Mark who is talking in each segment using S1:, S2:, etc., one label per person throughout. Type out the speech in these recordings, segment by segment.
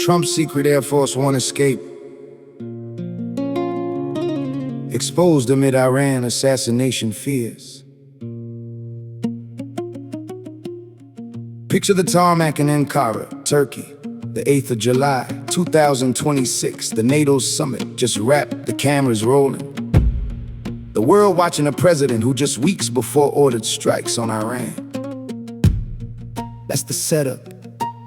S1: Trump's secret Air Force One escape, exposed amid Iran assassination fears. Picture the Tarmac in Ankara, Turkey, the 8th of July, 2026, the NATO summit just wrapped, the cameras rolling. The world watching a president who just weeks before ordered strikes on Iran. That's the setup,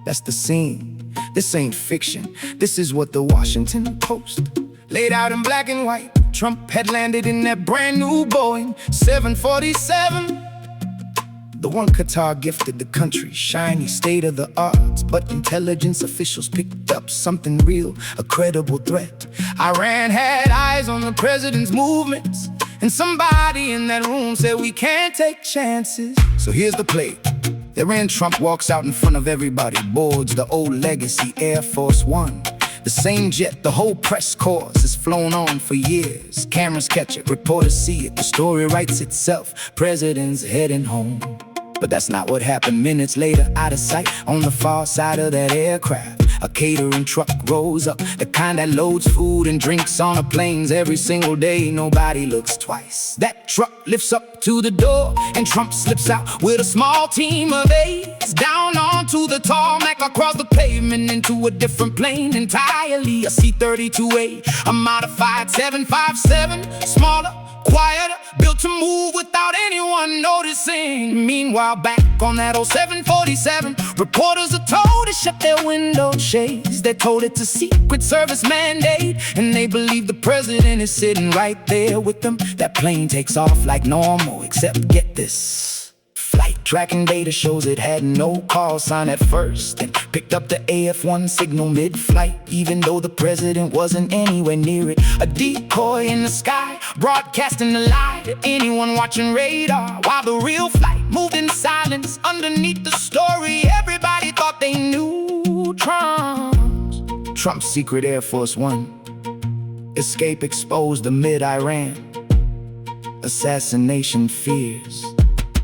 S1: that's the scene. This ain't fiction, this is what the Washington Post laid out in black and white. Trump had landed in that brand new Boeing 747. The one Qatar gifted the country, shiny state-of-the-art. But intelligence officials picked up something real, a credible threat. Iran had eyes on the president's movements, and somebody in that room said we can't take chances. So here's the play. Therein Trump walks out in front of everybody, boards the old legacy Air Force One. The same jet the whole press corps has flown on for years. Cameras catch it, reporters see it, the story writes itself. President's heading home. But that's not what happened. Minutes later, out of sight, on the far side of that aircraft, a catering truck rolls up, the kind that loads food and drinks on the planes every single day. Nobody looks twice. That truck lifts up to the door, and Trump slips out with a small team of aides. Down onto the tarmac, across the pavement, into a different plane entirely. A C-32A, a modified 757, smaller, quieter, built to move without anyone noticing. Meanwhile, back on that old 747, reporters are told to shut their window shades. They're told it's a Secret Service mandate, and they believe the president is sitting right there with them. That plane takes off like normal, except get this. Flight tracking data shows it had no call sign at first, and picked up the AF-1 signal mid-flight, even though the president wasn't anywhere near it. A decoy in the sky, broadcasting the lie to anyone watching radar, while the real flight moved in silence. Underneath the story, everybody thought they knew Trump's secret Air Force One escape exposed amid Iran assassination fears.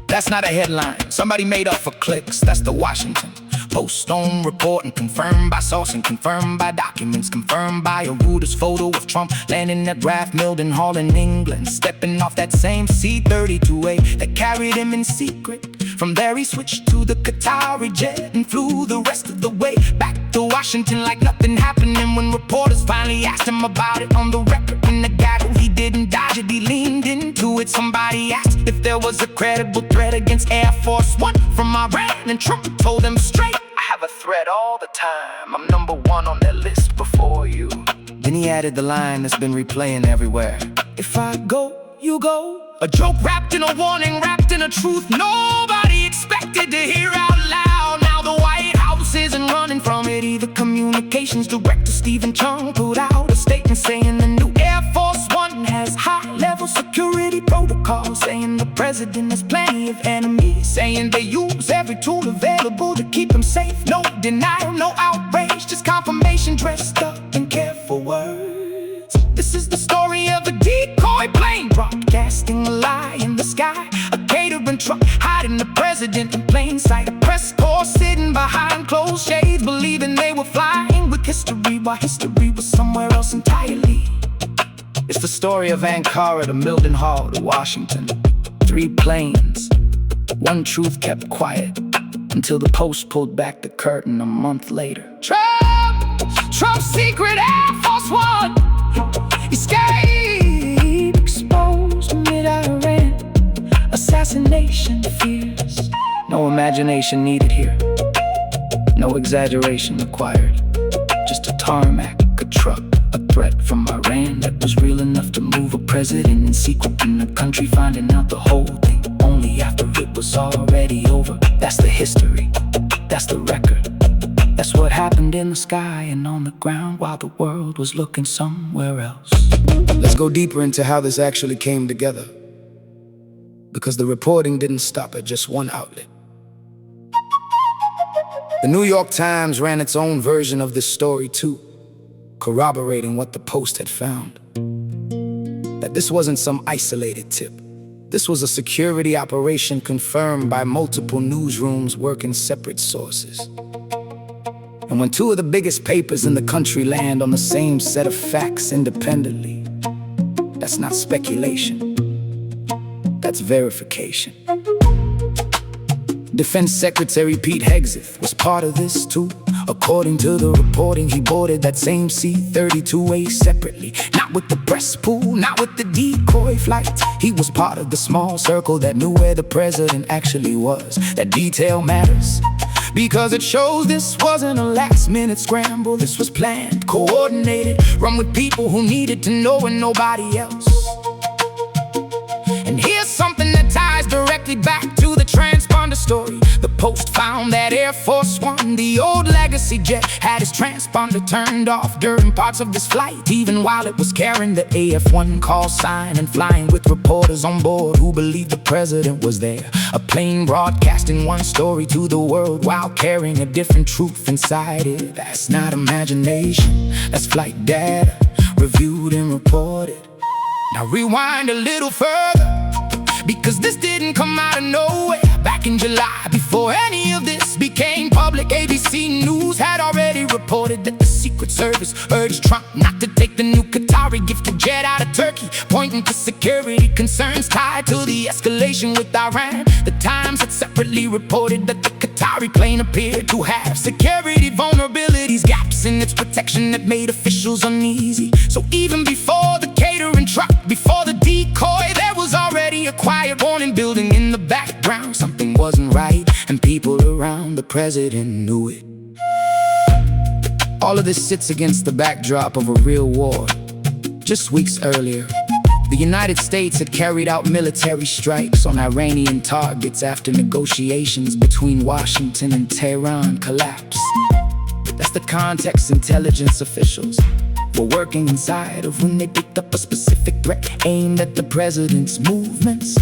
S1: That's not a headline somebody made up for clicks. That's the Washington Post own report, and confirmed by source, and confirmed by documents, confirmed by a Reuters photo of Trump landing at RAF Mildenhall in England, stepping off that same C-32A that carried him in secret. From there he switched to the Qatari jet and flew the rest of the way back to Washington like nothing happened. And when reporters finally asked him about it on the record in the gaggle, he didn't dodge it, he leaned into it. Somebody asked if there was a credible threat against Air Force One from Iran, and Trump told them straight, I have a threat all the time, I'm number one on their list before you. Then he added the line that's been replaying everywhere. If I go, you go. A joke wrapped in a warning, wrapped in a truth nobody expected to hear out loud. Now the White House isn't running from it either. Communications Director Stephen Chung put out a statement saying the new Air Force One has high-level security protocols, saying the president has plenty of enemies, saying they use every tool available to keep him safe. No denial, no outrage, just confirmation dressed up in careful words. This is the story of a decoy plane broadcasting a lie in the sky, a catering truck hiding the president in plain sight, a press corps sitting behind closed shades believing they were flying with history while history was somewhere else entirely. It's the story of Ankara to Mildenhall to Washington. 3 planes, one truth kept quiet until the Post pulled back the curtain a month later. Trump's secret Air Force One escape exposed amid Iran assassination fears. No imagination needed here, no exaggeration required. Just a tarmac, a truck, a threat from Iran that was real enough to move a president in secret in the country, finding out the whole thing only after it was already over. That's the history, that's the record. That's what happened in the sky and on the ground while the world was looking somewhere else. Let's go deeper into how this actually came together, because the reporting didn't stop at just one outlet. The New York Times ran its own version of this story too, corroborating what the Post had found. That this wasn't some isolated tip. This was a security operation confirmed by multiple newsrooms working separate sources. And when two of the biggest papers in the country land on the same set of facts independently, that's not speculation, that's verification. Defense Secretary Pete Hegseth was part of this too. According to the reporting, he boarded that same C-32A separately. Not with the press pool, not with the decoy flights. He was part of the small circle that knew where the president actually was. That detail matters, because it shows this wasn't a last-minute scramble. This was planned, coordinated, run with people who needed to know and nobody else. And here's something that ties directly back to the transponder story. The Post found that Air Force One, the old legacy jet, had its transponder turned off during parts of this flight, even while it was carrying the AF-1 call sign and flying with reporters on board who believed the president was there. A plane broadcasting one story to the world while carrying a different truth inside it. That's not imagination, that's flight data, reviewed and reported. Now rewind a little further, because this didn't come out of nowhere. Back in July, before any of this became public, ABC News had already reported that the Secret Service urged Trump not to take the new Qatari-gifted jet out of Turkey, pointing to security concerns tied to the escalation with Iran. The Times had separately reported that the Qatari plane appeared to have security vulnerabilities, gaps in its protection that made officials uneasy. So even before the catering truck, before the decoy, there was already a quiet warning building in the background. Something wasn't right, and people around the president knew it. All of this sits against the backdrop of a real war. Just weeks earlier, the United States had carried out military strikes on Iranian targets after negotiations between Washington and Tehran collapsed. That's the context intelligence officials were working inside of when they picked up a specific threat aimed at the president's movements.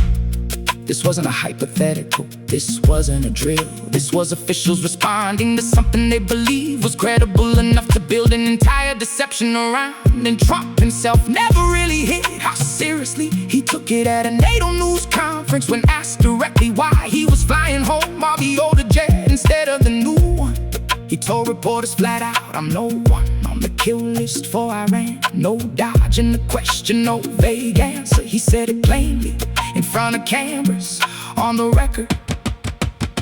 S1: This wasn't a hypothetical, this wasn't a drill. This was officials responding to something they believed was credible enough to build an entire deception around. And Trump himself never really hid how seriously he took it at a NATO news conference when asked directly why he was flying home on the older jet instead of the new one. He told reporters flat out, "I'm no one on the kill list for Iran. No dodging the question, no vague answer." He said it plainly in front of cameras, on the record.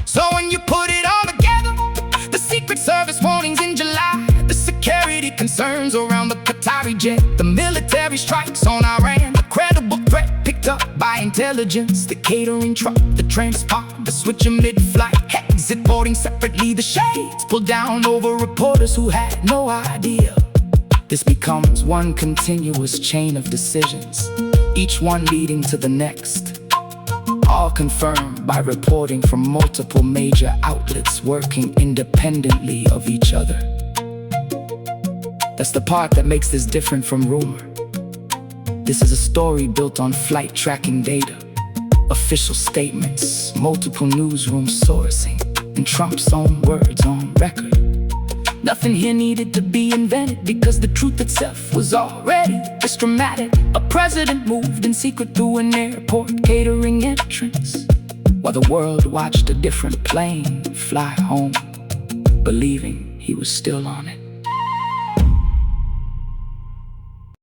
S1: So when you put it all together, the Secret Service warnings in July, the security concerns around the Qatari jet, the military strikes on Iran, the credible threat picked up by intelligence, the catering truck, the transponder switching mid-flight, exit boarding separately, the shades pulled down over reporters who had no idea. This becomes one continuous chain of decisions, each one leading to the next, all confirmed by reporting from multiple major outlets working independently of each other. That's the part that makes this different from rumor. This is a story built on flight tracking data, official statements, multiple newsroom sourcing, and Trump's own words on record. Nothing here needed to be invented, because the truth itself was already this dramatic. A president moved in secret through an airport catering entrance, while the world watched a different plane fly home, believing he was still on it.